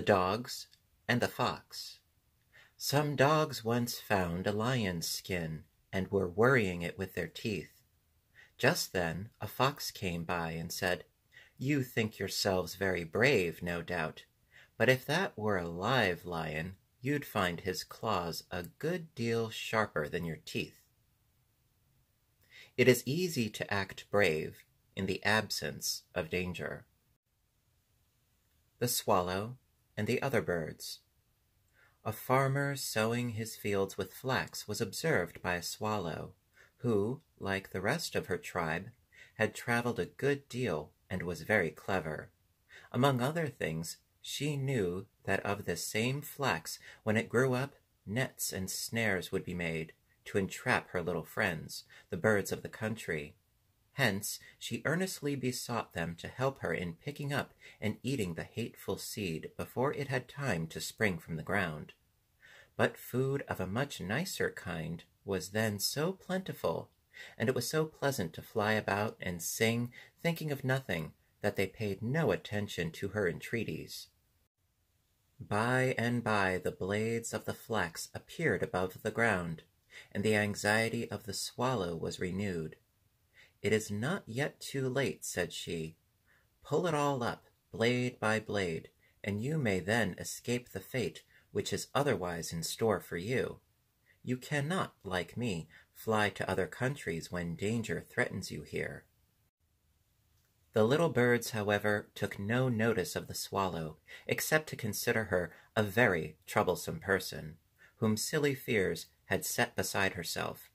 The Dogs and the Fox. Some dogs once found a lion's skin and were worrying it with their teeth. Just then a fox came by and said, "You think yourselves very brave, no doubt, but if that were a live lion, you'd find his claws a good deal sharper than your teeth." It is easy to act brave in the absence of danger. The Swallow and the Other Birds. A farmer sowing his fields with flax was observed by a swallow, who, like the rest of her tribe, had traveled a good deal and was very clever. Among other things, she knew that of this same flax, when it grew up, nets and snares would be made to entrap her little friends, the birds of the country. Hence, she earnestly besought them to help her in picking up and eating the hateful seed before it had time to spring from the ground. But food of a much nicer kind was then so plentiful, and it was so pleasant to fly about and sing, thinking of nothing, that they paid no attention to her entreaties. By and by the blades of the flax appeared above the ground, and the anxiety of the swallow was renewed. "It is not yet too late," said she. "Pull it all up, blade by blade, and you may then escape the fate which is otherwise in store for you. You cannot, like me, fly to other countries when danger threatens you here." The little birds, however, took no notice of the swallow, except to consider her a very troublesome person, whom silly fears had set beside herself.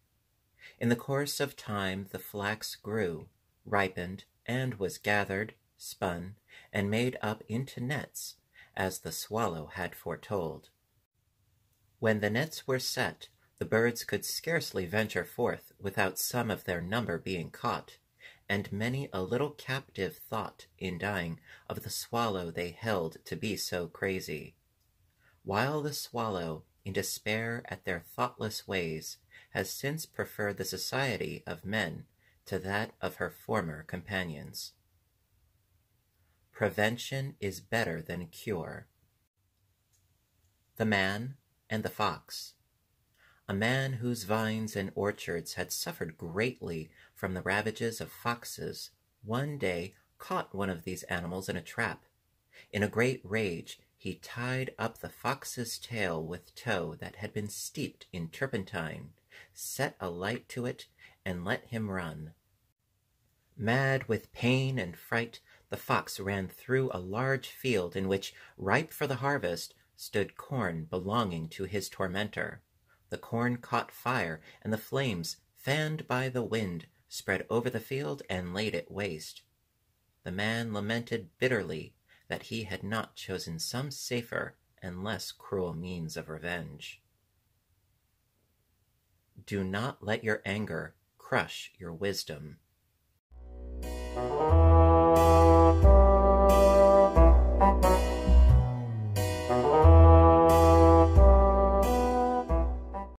In the course of time the flax grew, ripened, and was gathered, spun, and made up into nets, as the swallow had foretold. When the nets were set, the birds could scarcely venture forth without some of their number being caught, and many a little captive thought, in dying, of the swallow they held to be so crazy. While the swallow, in despair at their thoughtless ways, has since preferred the society of men to that of her former companions. Prevention is better than cure. The Man and the Fox. A man whose vines and orchards had suffered greatly from the ravages of foxes one day caught one of these animals in a trap. In a great rage, he tied up the fox's tail with tow that had been steeped in turpentine, set a light to it, and let him run. Mad with pain and fright, the fox ran through a large field in which, ripe for the harvest, stood corn belonging to his tormentor. The corn caught fire, and the flames, fanned by the wind, spread over the field and laid it waste. The man lamented bitterly that he had not chosen some safer and less cruel means of revenge. Do not let your anger crush your wisdom.